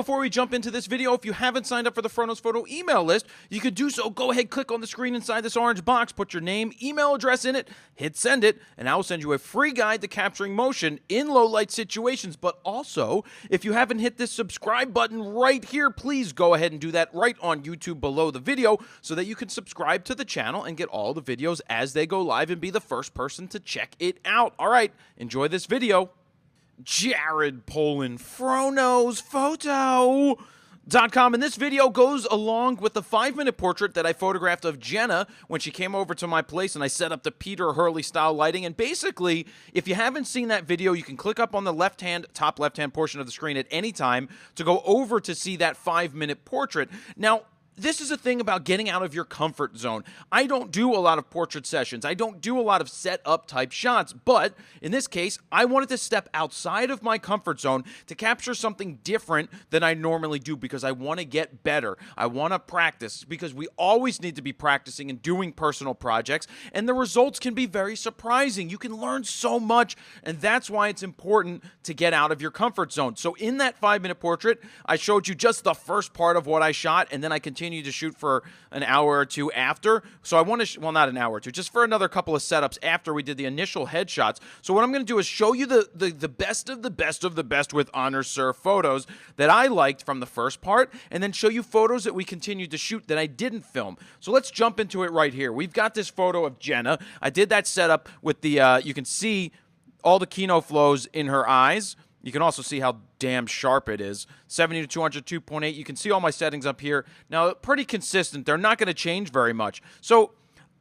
before we jump into this video, if you haven't signed up for the Fronos Photo email list, you could do so. Go ahead, click on the screen inside this orange box, put your name, email address in it, hit send it, and I will send you a free guide to capturing motion in low light situations. But also, if you haven't hit this subscribe button right here, please go ahead and do that right on YouTube below the video so that you can subscribe to the channel and get all the videos as they go live and be the first person to check it out. All right, enjoy this video. Jared Polin, FronosPhoto.com. And this video goes along with the 5-minute portrait that I photographed of Jenna when she came over to my place and I set up the Peter Hurley style lighting. And basically, if you haven't seen that video, you can click up on the top left-hand portion of the screen at any time to go over to see that 5-minute portrait. Now, this is a thing about getting out of your comfort zone. I don't do a lot of portrait sessions. I don't do a lot of set-up type shots, but in this case, I wanted to step outside of my comfort zone to capture something different than I normally do because I want to get better. I want to practice because we always need to be practicing and doing personal projects, and the results can be very surprising. You can learn so much, and that's why it's important to get out of your comfort zone. So in that 5-minute portrait, I showed you just the first part of what I shot, and then I continued to shoot for an hour or two after. So I want to, well, not an hour or two, just for another couple of setups after we did the initial headshots. So what I'm going to do is show you the best of the best of the best with Honor Sir photos that I liked from the first part, and then show you photos that we continued to shoot that I didn't film. So let's jump into it right here. We've got this photo of Jenna. I did that setup with the, you can see all the Kino flows in her eyes. You can also see how damn sharp it is. 70 to 200, 2.8. You can see all my settings up here. Now, pretty consistent. They're not going to change very much. So,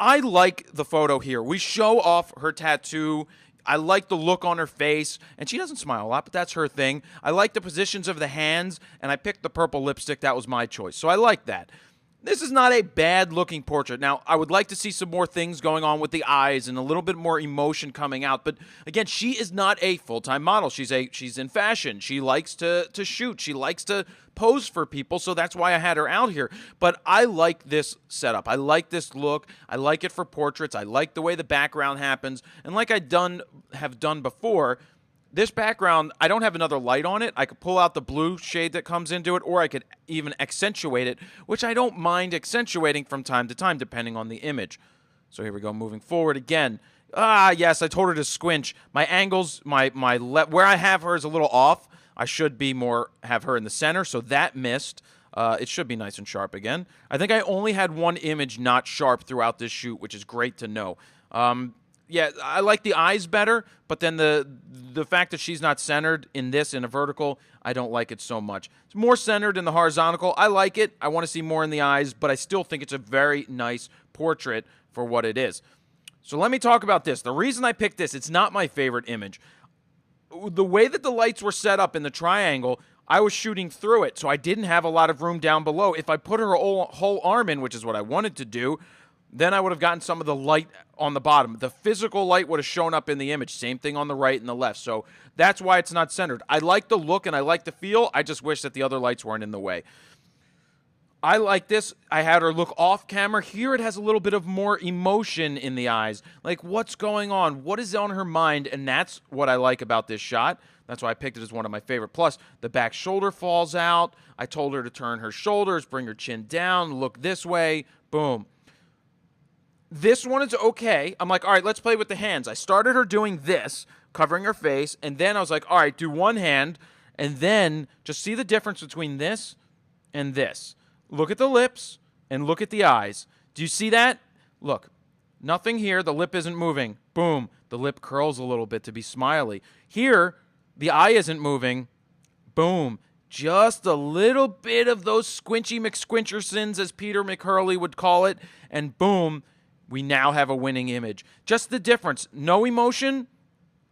I like the photo here. We show off her tattoo. I like the look on her face. And she doesn't smile a lot, but that's her thing. I like the positions of the hands, and I picked the purple lipstick. That was my choice. So, I like that. This is not a bad-looking portrait. Now, I would like to see some more things going on with the eyes and a little bit more emotion coming out. But, again, she is not a full-time model. She's in fashion. She likes to shoot. She likes to pose for people, so that's why I had her out here. But I like this setup. I like this look. I like it for portraits. I like the way the background happens. And like I have done before, this background, I don't have another light on it. I could pull out the blue shade that comes into it, or I could even accentuate it, which I don't mind accentuating from time to time, depending on the image. So here we go, moving forward again. Yes, I told her to squinch. My angles, where I have her is a little off. I should be have her in the center, so that missed. It should be nice and sharp again. I think I only had one image not sharp throughout this shoot, which is great to know. Yeah, I like the eyes better, but then the fact that she's not centered in a vertical, I don't like it so much. It's more centered in the horizontal. I like it. I want to see more in the eyes, but I still think it's a very nice portrait for what it is. So let me talk about this. The reason I picked this, it's not my favorite image. The way that the lights were set up in the triangle, I was shooting through it, so I didn't have a lot of room down below. If I put her whole arm in, which is what I wanted to do, then I would have gotten some of the light on the bottom. The physical light would have shown up in the image. Same thing on the right and the left. So that's why it's not centered. I like the look and I like the feel. I just wish that the other lights weren't in the way. I like this. I had her look off camera. Here it has a little bit of more emotion in the eyes. Like, what's going on? What is on her mind? And that's what I like about this shot. That's why I picked it as one of my favorite. Plus, the back shoulder falls out. I told her to turn her shoulders, bring her chin down, look this way. Boom. This one is okay. I'm like, all right, let's play with the hands. I started her doing this, covering her face, and then I was like, all right, do one hand, and then just see the difference between this and this. Look at the lips, and look at the eyes. Do you see that? Look, nothing here. The lip isn't moving. Boom. The lip curls a little bit to be smiley. Here, the eye isn't moving. Boom. Just a little bit of those squinchy McSquinchersons, as Peter McHurley would call it, and boom, we now have a winning image. Just the difference. No emotion,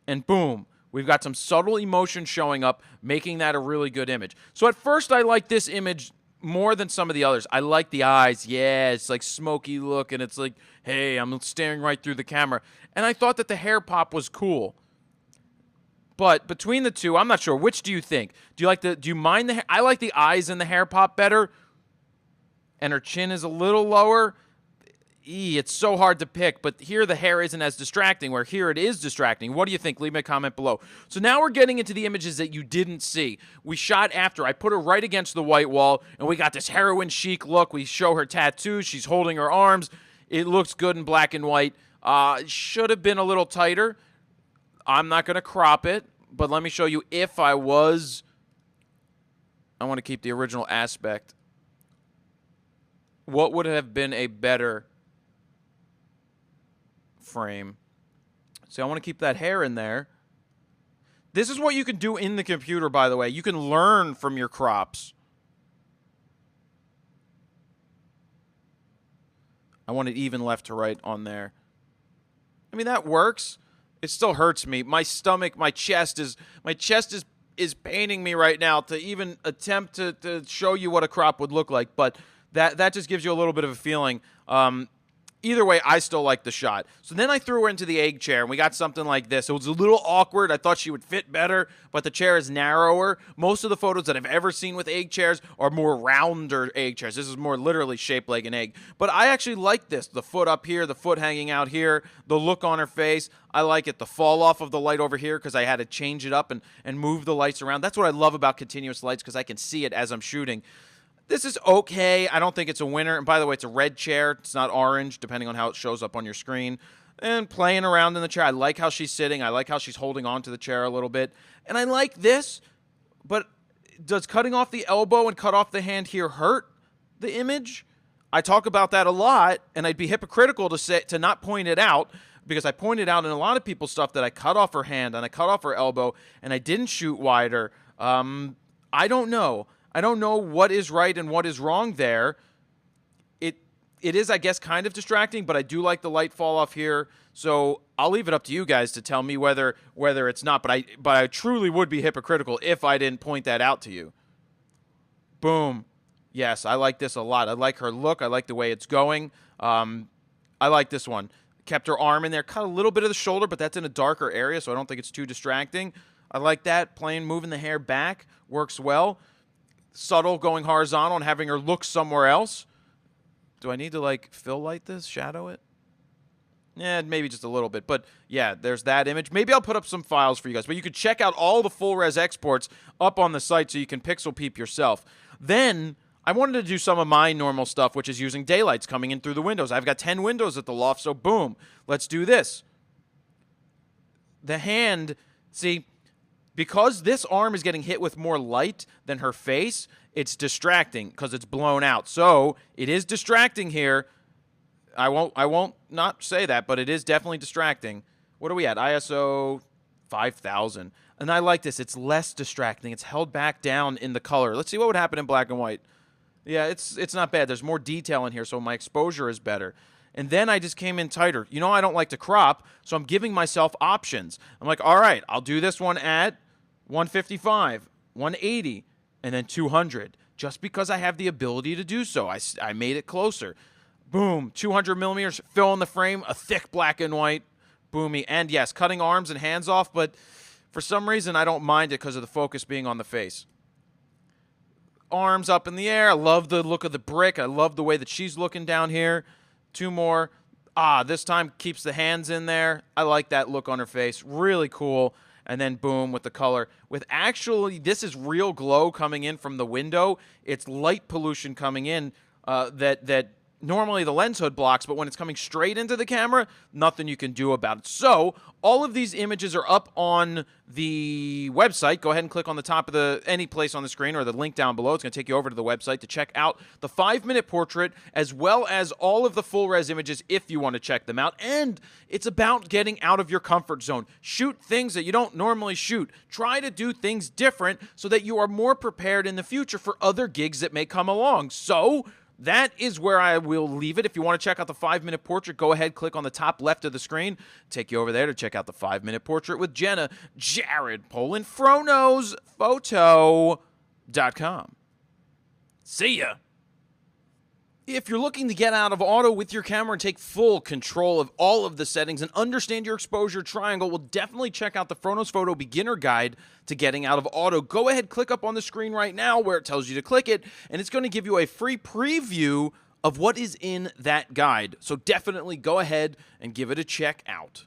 and boom. We've got some subtle emotion showing up, making that a really good image. So at first, I like this image more than some of the others. I like the eyes. Yeah, it's like smoky look, and it's like, hey, I'm staring right through the camera. And I thought that the hair pop was cool. But between the two, I'm not sure. Which do you think? Do you mind the hair? I like the eyes and the hair pop better. And her chin is a little lower. it's so hard to pick, but here the hair isn't as distracting, where here it is distracting. What do you think? Leave me a comment below. So now we're getting into the images that you didn't see. We shot after. I put her right against the white wall, and we got this heroin chic look. We show her tattoos. She's holding her arms. It looks good in black and white. Should have been a little tighter. I'm not going to crop it, but let me show you if I was. I want to keep the original aspect. What would have been a better frame? So I want to keep that hair in there. This is what you can do in the computer, by the way. You can learn from your crops. I want it even left to right on there. I mean, that works. It still hurts me. My stomach, my chest is paining me right now to even attempt to show you what a crop would look like. But that just gives you a little bit of a feeling. Either way, I still like the shot. So then I threw her into the egg chair, and we got something like this. It was a little awkward. I thought she would fit better, but the chair is narrower. Most of the photos that I've ever seen with egg chairs are more rounder egg chairs. This is more literally shaped like an egg. But I actually like this. The foot up here, the foot hanging out here, the look on her face. I like it. The fall off of the light over here because I had to change it up and move the lights around. That's what I love about continuous lights because I can see it as I'm shooting. This is okay. I don't think it's a winner. And by the way, it's a red chair. It's not orange, depending on how it shows up on your screen. And playing around in the chair. I like how she's sitting. I like how she's holding on to the chair a little bit. And I like this, but does cutting off the elbow and cut off the hand here hurt the image? I talk about that a lot, and I'd be hypocritical to not point it out, because I pointed out in a lot of people's stuff that I cut off her hand and I cut off her elbow, and I didn't shoot wider. I don't know. I don't know what is right and what is wrong there. It is, I guess, kind of distracting, but I do like the light fall off here. So I'll leave it up to you guys to tell me whether it's not. But I truly would be hypocritical if I didn't point that out to you. Boom. Yes, I like this a lot. I like her look. I like the way it's going. I like this one. Kept her arm in there. Cut a little bit of the shoulder, but that's in a darker area, so I don't think it's too distracting. I like that. Moving the hair back works well. Subtle, going horizontal and having her look somewhere else. Do I need to, like, fill light this? Shadow it? Yeah, maybe just a little bit. But, yeah, there's that image. Maybe I'll put up some files for you guys. But you could check out all the full-res exports up on the site so you can pixel peep yourself. Then I wanted to do some of my normal stuff, which is using daylights coming in through the windows. I've got 10 windows at the loft, so boom. Let's do this. The hand, see, because this arm is getting hit with more light than her face, it's distracting because it's blown out. So it is distracting here. I won't not say that, but it is definitely distracting. What are we at? ISO 5000. And I like this. It's less distracting. It's held back down in the color. Let's see what would happen in black and white. Yeah, it's not bad. There's more detail in here, so my exposure is better. And then I just came in tighter. You know, I don't like to crop, so I'm giving myself options. I'm like, all right, I'll do this one at 155, 180, and then 200, just because I have the ability to do so. I made it closer. Boom, 200 millimeters, fill in the frame, a thick black and white, boomy. And yes, cutting arms and hands off, but for some reason I don't mind it because of the focus being on the face. Arms up in the air. I love the look of the brick. I love the way that she's looking down here. Two more. This time keeps the hands in there. I like that look on her face. Really cool. And then boom with the color. With actually, this is real glow coming in from the window. It's light pollution coming in that normally the lens hood blocks, but when it's coming straight into the camera, nothing you can do about it. So all of these images are up on the website. Go ahead and click on the top of any place on the screen or the link down below. It's going to take you over to the website to check out the 5-minute portrait as well as all of the full res images if you want to check them out. And it's about getting out of your comfort zone. Shoot things that you don't normally shoot. Try to do things different so that you are more prepared in the future for other gigs that may come along. So that is where I will leave it. If you want to check out the 5-minute portrait, go ahead, click on the top left of the screen. Take you over there to check out the 5-minute portrait with Jenna. Jared Polin, FroKnowsPhoto.com. See ya. If you're looking to get out of auto with your camera and take full control of all of the settings and understand your exposure triangle, well, definitely check out the Froknows Photo Beginner Guide to getting out of auto. Go ahead, click up on the screen right now where it tells you to click it, and it's going to give you a free preview of what is in that guide. So definitely go ahead and give it a check out.